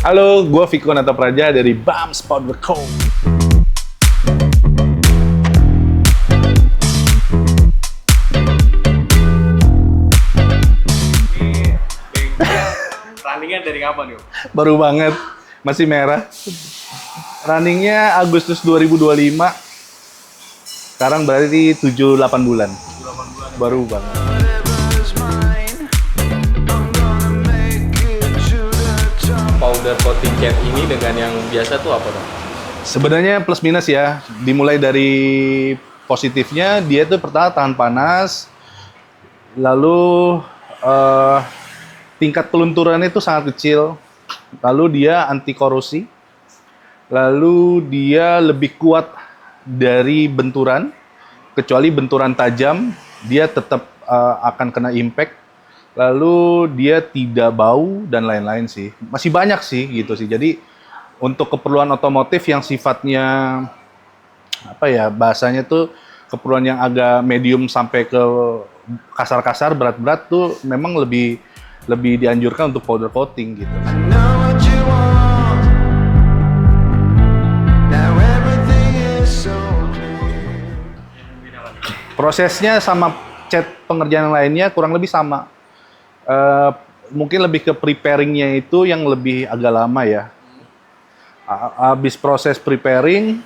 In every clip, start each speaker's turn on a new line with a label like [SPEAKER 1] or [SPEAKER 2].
[SPEAKER 1] Halo, gue Viko Natapraja dari Bams Powder Coat.
[SPEAKER 2] Ini runningnya dari kapan yuk?
[SPEAKER 1] Baru banget, masih merah. Runningnya Agustus 2025. Sekarang berarti 7-8 bulan.
[SPEAKER 2] 8 bulan.
[SPEAKER 1] Baru banget.
[SPEAKER 2] Powder coating cat ini dengan yang biasa tuh apa dong?
[SPEAKER 1] Sebenarnya plus minus ya. Dimulai dari positifnya, dia tuh pertama tahan panas. Lalu tingkat pelunturannya itu sangat kecil. Lalu dia anti korosi. Lalu dia lebih kuat dari benturan. Kecuali benturan tajam, dia tetap akan kena impact. Lalu dia tidak bau dan lain-lain sih. Masih banyak sih gitu sih. Jadi untuk keperluan otomotif yang sifatnya apa ya, bahasanya tuh keperluan yang agak medium sampai ke kasar-kasar, berat-berat tuh memang lebih dianjurkan untuk powder coating gitu. Prosesnya sama cat pengerjaan lainnya kurang lebih sama. Mungkin lebih ke preparingnya itu yang lebih agak lama ya. Habis proses preparing,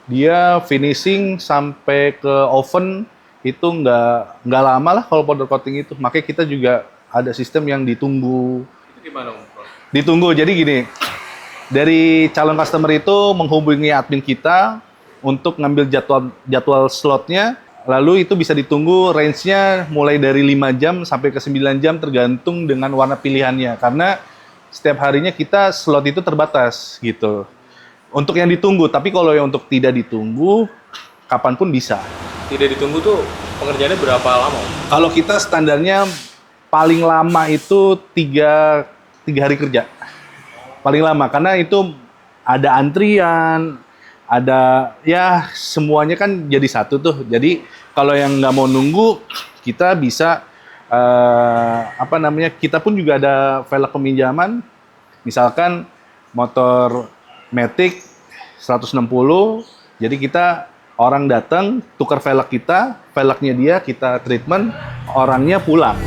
[SPEAKER 1] dia finishing sampai ke oven itu nggak lama lah kalau powder coating itu. Makanya kita juga ada sistem yang ditunggu.
[SPEAKER 2] Itu gimana Om?
[SPEAKER 1] Ditunggu, jadi gini, dari calon customer itu menghubungi admin kita untuk ngambil jadwal slotnya. Lalu itu bisa ditunggu range-nya mulai dari 5 jam sampai ke 9 jam tergantung dengan warna pilihannya. Karena setiap harinya kita slot itu terbatas gitu. Untuk yang ditunggu, tapi kalau yang untuk tidak ditunggu, kapanpun bisa.
[SPEAKER 2] Tidak ditunggu tuh pengerjaannya berapa lama Om?
[SPEAKER 1] Kalau kita standarnya paling lama itu 3 hari kerja. Paling lama, karena itu ada antrian, ada ya semuanya kan jadi satu tuh. Jadi kalau yang nggak mau nunggu, kita bisa kita pun juga ada velg peminjaman. Misalkan motor Matic 160, jadi kita orang datang tukar velg kita, velgnya dia kita treatment, orangnya pulang.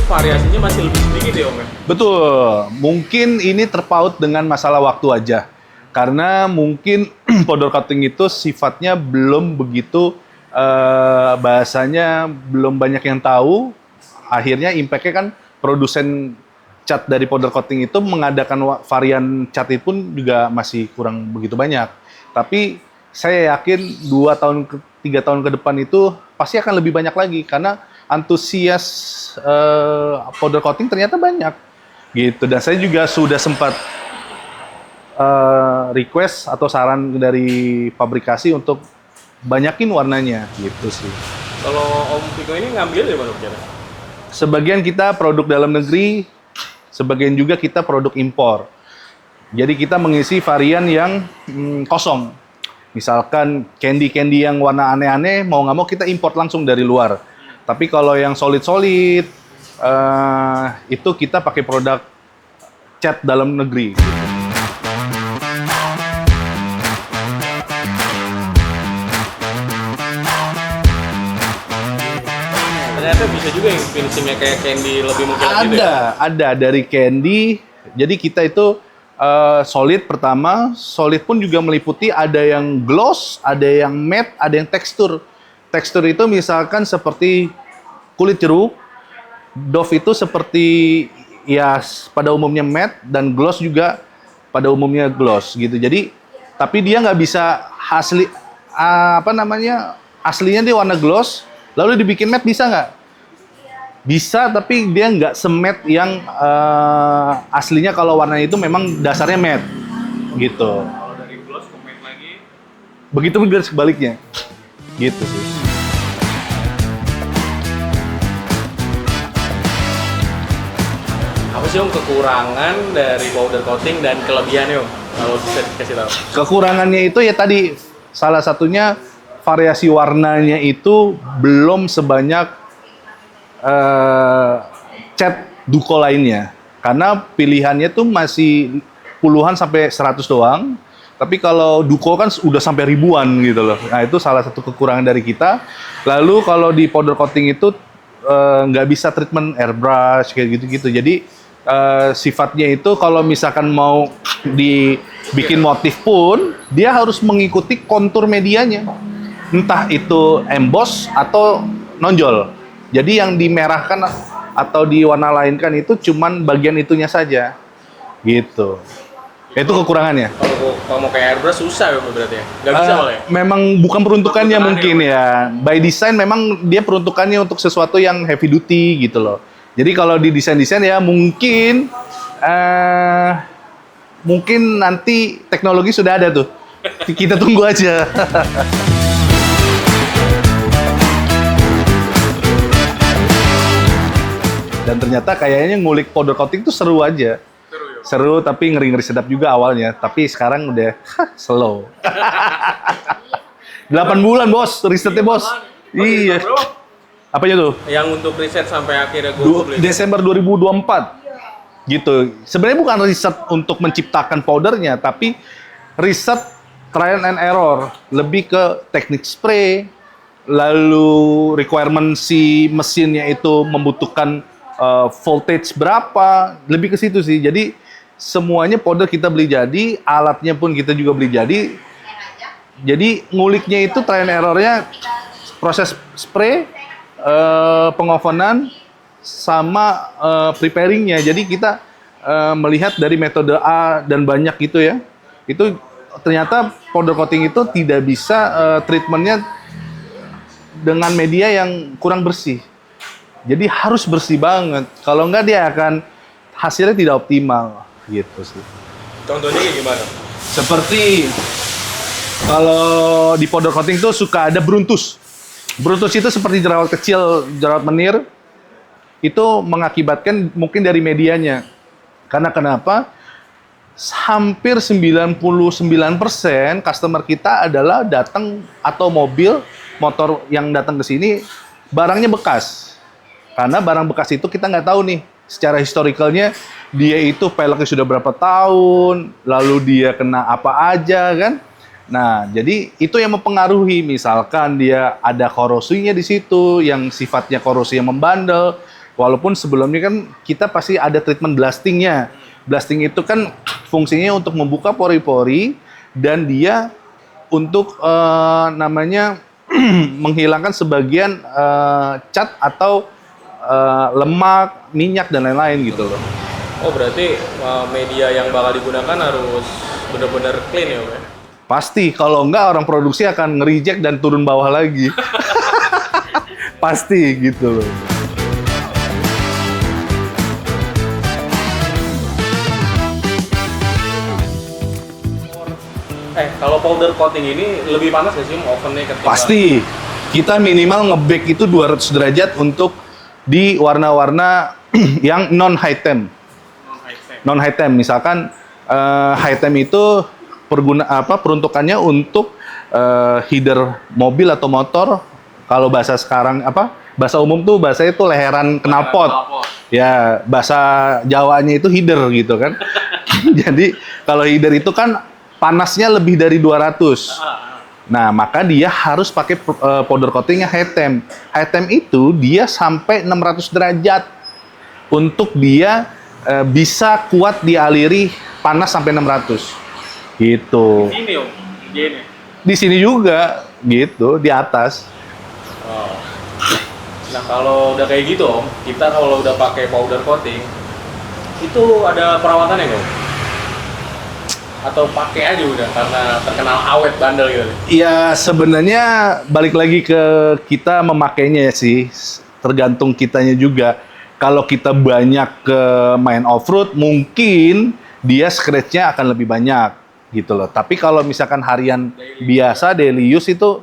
[SPEAKER 2] Variasinya masih lebih sedikit ya Om ya?
[SPEAKER 1] Betul, mungkin ini terpaut dengan masalah waktu aja. Karena mungkin powder coating itu sifatnya belum begitu, bahasanya belum banyak yang tahu. Akhirnya impact-nya kan produsen cat dari powder coating itu mengadakan varian cat itu pun juga masih kurang begitu banyak. Tapi saya yakin 2-3 tahun ke depan itu pasti akan lebih banyak lagi. Karena antusias powder coating ternyata banyak gitu, dan saya juga sudah sempat request atau saran dari pabrikasi untuk banyakin warnanya gitu sih.
[SPEAKER 2] Kalau Om Viko ini ngambil dari mana kira?
[SPEAKER 1] Sebagian kita produk dalam negeri, sebagian juga kita produk impor. Jadi kita mengisi varian yang kosong. Misalkan candy yang warna aneh-aneh, mau nggak mau kita import langsung dari luar. Tapi kalau yang solid-solid, itu kita pakai produk cat dalam negeri.
[SPEAKER 2] Ternyata bisa juga yang finishingnya kayak candy lebih mungkin gitu ya?
[SPEAKER 1] Ada dari candy. Jadi kita itu solid pertama. Solid pun juga meliputi ada yang gloss, ada yang matte, ada yang tekstur. Tekstur itu misalkan seperti kulit jeruk, doff itu seperti ya pada umumnya matte, dan gloss juga pada umumnya gloss gitu. Jadi tapi dia nggak bisa aslinya dia warna gloss lalu dibikin matte, bisa nggak? Bisa, tapi dia nggak se-matte yang aslinya. Kalau warnanya itu memang dasarnya matte gitu.
[SPEAKER 2] Kalau dari gloss ke matte lagi,
[SPEAKER 1] Begitu juga sebaliknya gitu sih.
[SPEAKER 2] apa sih Om kekurangan dari powder coating dan kelebihannya Om? Kalau bisa dikasih tahu.
[SPEAKER 1] Kekurangannya itu ya tadi, salah satunya variasi warnanya itu belum sebanyak cat Duco lainnya. Karena pilihannya tuh masih puluhan sampai 100 doang. Tapi kalau Duco kan udah sampai ribuan gitu loh. Nah itu salah satu kekurangan dari kita. Lalu kalau di powder coating itu nggak bisa treatment airbrush kayak gitu-gitu. Jadi sifatnya itu kalau misalkan mau dibikin motif pun dia harus mengikuti kontur medianya. Entah itu emboss atau nonjol. Jadi yang dimerahkan atau diwarna lainkan itu cuman bagian itunya saja. Gitu. Itu kekurangannya.
[SPEAKER 2] Kalau mau kayak airbrush susah ya berarti ya? Nggak bisa malah ya?
[SPEAKER 1] Memang bukan peruntukannya mungkin ya. By design memang dia peruntukannya untuk sesuatu yang heavy duty gitu loh. Jadi kalau di desain-desain ya mungkin mungkin nanti teknologi sudah ada tuh. Kita tunggu aja. Dan ternyata kayaknya ngulik powder coating tuh seru aja. Seru tapi ngeri-ngeri sedap juga awalnya. Tapi sekarang udah slow. 8 bulan bos, risetnya bos. Iya. Apanya tuh?
[SPEAKER 2] Yang untuk riset sampai akhirnya gue
[SPEAKER 1] Desember 2024. Gitu. Sebenarnya bukan riset untuk menciptakan powdernya, tapi riset trial and error. Lebih ke teknik spray, lalu requirement si mesinnya itu membutuhkan voltage berapa, lebih ke situ sih. Jadi semuanya powder kita beli jadi, alatnya pun kita juga beli jadi. Jadi nguliknya itu trial and errornya proses spray, pengovenan, sama preparingnya. Jadi kita melihat dari metode A dan banyak gitu ya. Itu ternyata powder coating itu tidak bisa treatmentnya dengan media yang kurang bersih. Jadi harus bersih banget. Kalau enggak dia akan hasilnya tidak optimal gitu sih.
[SPEAKER 2] Contohnya kayak gimana?
[SPEAKER 1] Seperti kalau di powder coating tuh suka ada bruntus. Bruntus itu seperti jerawat kecil, jerawat menir. Itu mengakibatkan mungkin dari medianya. Karena kenapa? Hampir 99% customer kita adalah datang atau motor yang datang ke sini barangnya bekas. Karena barang bekas itu kita nggak tahu nih secara historicalnya dia itu peleknya sudah berapa tahun, lalu dia kena apa aja kan. Nah, jadi itu yang mempengaruhi. Misalkan dia ada korosinya di situ yang sifatnya korosi yang membandel. Walaupun sebelumnya kan kita pasti ada treatment blastingnya. Blasting itu kan fungsinya untuk membuka pori-pori dan dia untuk namanya menghilangkan sebagian cat atau lemak, minyak dan lain-lain gitu loh.
[SPEAKER 2] Oh berarti media yang bakal digunakan harus benar-benar clean ya, Pak?
[SPEAKER 1] Pasti, kalau enggak orang produksi akan nge-reject dan turun bawah lagi. Pasti gitu loh.
[SPEAKER 2] Kalau powder coating ini lebih panas nggak sih ovennya ketika?
[SPEAKER 1] Pasti. Kita minimal nge-bake itu 200 derajat untuk di warna-warna yang non-high temp. Non-high temp. Misalkan high temp itu peruntukannya untuk header mobil atau motor. Kalau bahasa sekarang bahasa umum tuh bahasanya itu leheran knalpot. Ya, bahasa Jawanya itu header gitu kan. Jadi kalau header itu kan panasnya lebih dari 200. Nah, maka dia harus pakai powder coatingnya high temp. High temp itu dia sampai 600 derajat untuk dia bisa kuat dialiri panas sampai 600. Gitu.
[SPEAKER 2] Di sini, Om. Di sini.
[SPEAKER 1] Di sini juga, gitu, di atas.
[SPEAKER 2] Oh. Nah, kalau udah kayak gitu, Om, kita kalau udah pakai powder coating, itu ada perawatannya nggak, Om? Atau pakai aja udah karena terkenal awet bandel gitu?
[SPEAKER 1] Ya sebenarnya balik lagi ke kita memakainya sih, tergantung kitanya juga. Kalau kita banyak ke main off-road, mungkin dia scratch-nya akan lebih banyak gitu loh. Tapi kalau misalkan harian biasa, daily use itu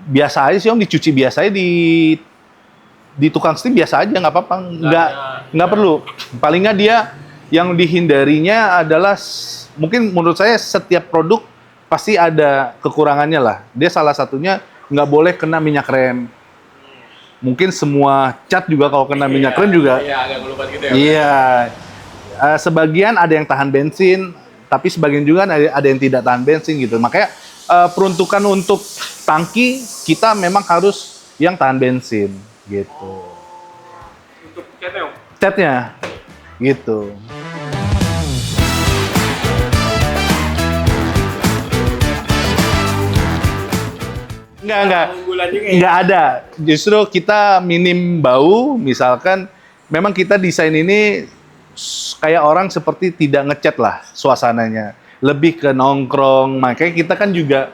[SPEAKER 1] biasa aja sih Om, dicuci biasa aja di tukang steam biasa aja, nggak apa-apa, nggak perlu. Paling nggak dia yang dihindarinya adalah mungkin menurut saya setiap produk pasti ada kekurangannya lah. Dia salah satunya nggak boleh kena minyak rem. mungkin semua cat juga kalau kena minyak rem juga.
[SPEAKER 2] Iya, agak ngelupas gitu ya.
[SPEAKER 1] Iya. Sebagian ada yang tahan bensin, tapi sebagian juga ada yang tidak tahan bensin gitu. Makanya peruntukan untuk tangki kita memang harus yang tahan bensin gitu.
[SPEAKER 2] Untuk catnya Om?
[SPEAKER 1] Catnya gitu. Enggak.
[SPEAKER 2] Unggulan juga ya?
[SPEAKER 1] Enggak ada. Justru kita minim bau, misalkan memang kita desain ini kayak orang seperti tidak ngecat lah suasananya. Lebih ke nongkrong, makanya kita kan juga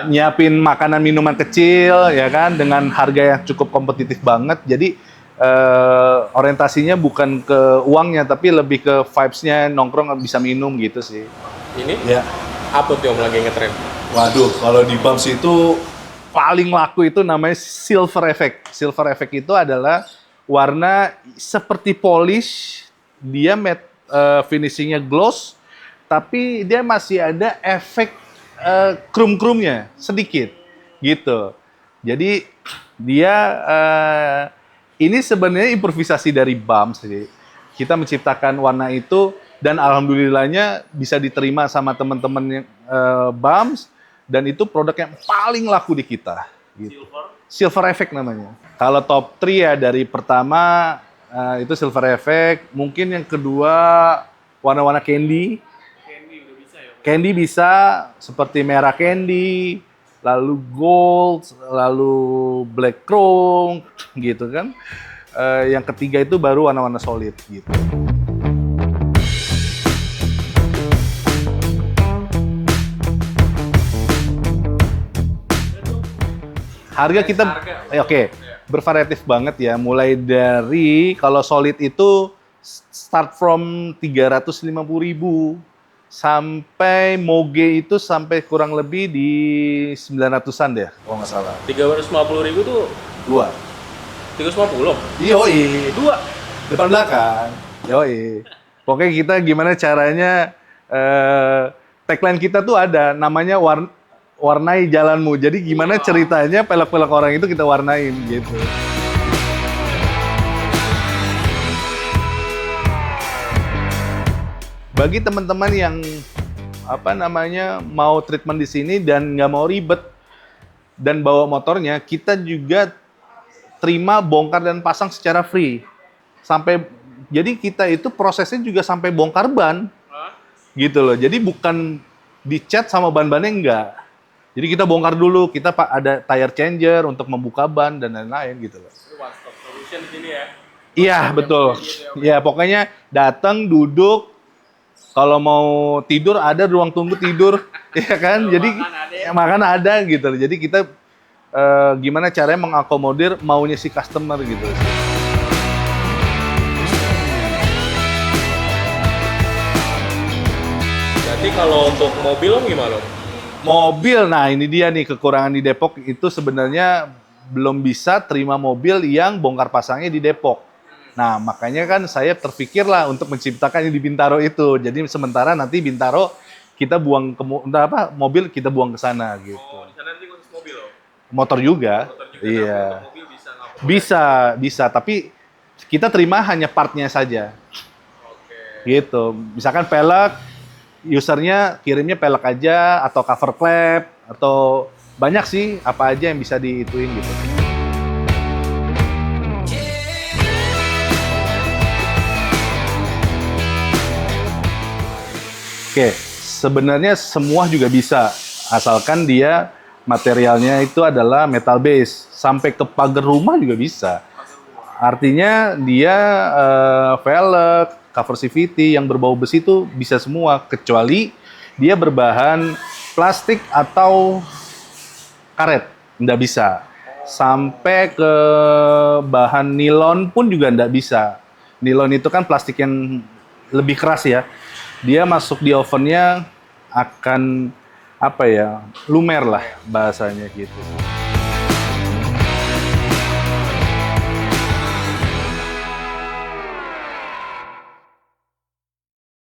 [SPEAKER 1] nyiapin makanan minuman kecil ya kan dengan harga yang cukup kompetitif banget. Jadi orientasinya bukan ke uangnya tapi lebih ke vibes-nya nongkrong bisa minum gitu sih.
[SPEAKER 2] Ini?
[SPEAKER 1] Ya.
[SPEAKER 2] Apa tuh Om lagi ngetren?
[SPEAKER 1] Waduh, kalau di Bams itu paling laku itu namanya silver effect. Silver effect itu adalah warna seperti polish, dia matte finishingnya gloss, tapi dia masih ada efek krum-krumnya sedikit, gitu. Jadi dia ini sebenarnya improvisasi dari Bams sih. Kita menciptakan warna itu dan alhamdulillahnya bisa diterima sama teman-teman yang Bams. Dan itu produk yang paling laku di kita. Gitu. Silver Effect namanya. Kalau top 3 ya dari pertama itu Silver Effect. Mungkin yang kedua warna-warna candy.
[SPEAKER 2] Candy udah bisa ya?
[SPEAKER 1] Candy bisa seperti merah candy, lalu gold, lalu black chrome gitu kan. Yang ketiga itu baru warna-warna solid gitu. Harga kita oke, bervariatif banget ya. Mulai dari kalau solid itu start from 350.000 sampai moge itu sampai kurang lebih di 900-an deh, kalau nggak salah.
[SPEAKER 2] 350.000 tuh
[SPEAKER 1] Dua.
[SPEAKER 2] 350?
[SPEAKER 1] Yoi.
[SPEAKER 2] Dua?
[SPEAKER 1] Depan belakang. Yoi. Pokoknya kita gimana caranya, tagline kita tuh ada, namanya warnai jalanmu. Jadi gimana ceritanya pelek-pelek orang itu kita warnain gitu. Bagi teman-teman yang mau treatment di sini dan nggak mau ribet dan bawa motornya, kita juga terima bongkar dan pasang secara free. Jadi kita itu prosesnya juga sampai bongkar ban. Gitu loh. Jadi bukan dicat sama ban-bannya enggak. Jadi kita bongkar dulu, kita ada tire changer untuk membuka ban dan lain-lain gitu loh.
[SPEAKER 2] One stop solution di sini ya?
[SPEAKER 1] Iya, betul. Ya, pokoknya datang, duduk, kalau mau tidur ada ruang tunggu tidur, ya kan? Jadi makan ada gitu loh. Jadi kita gimana caranya mengakomodir maunya si customer gitu.
[SPEAKER 2] Jadi kalau untuk mobil gimana?
[SPEAKER 1] Mobil, nah ini dia nih kekurangan di Depok itu sebenarnya belum bisa terima mobil yang bongkar pasangnya di Depok. Nah makanya kan saya terpikirlah untuk menciptakan di Bintaro itu. Jadi sementara nanti Bintaro kita buang ke mobil kita buang ke sana gitu.
[SPEAKER 2] Oh, di sana nanti khusus mobil loh?
[SPEAKER 1] Motor juga. Iya.
[SPEAKER 2] Mobil
[SPEAKER 1] Bisa, tapi kita terima hanya partnya saja.
[SPEAKER 2] Oke.
[SPEAKER 1] Gitu. Misalkan pelek, usernya kirimnya pelek aja atau cover klep atau banyak sih apa aja yang bisa diituin gitu. Oke, sebenarnya semua juga bisa asalkan dia materialnya itu adalah metal base sampai ke pagar rumah juga bisa. Artinya dia velg, cover CVT yang berbau besi itu bisa semua kecuali dia berbahan plastik atau karet, nggak bisa. Sampai ke bahan nilon pun juga nggak bisa. Nilon itu kan plastik yang lebih keras ya. Dia masuk di ovennya akan lumer lah bahasanya gitu.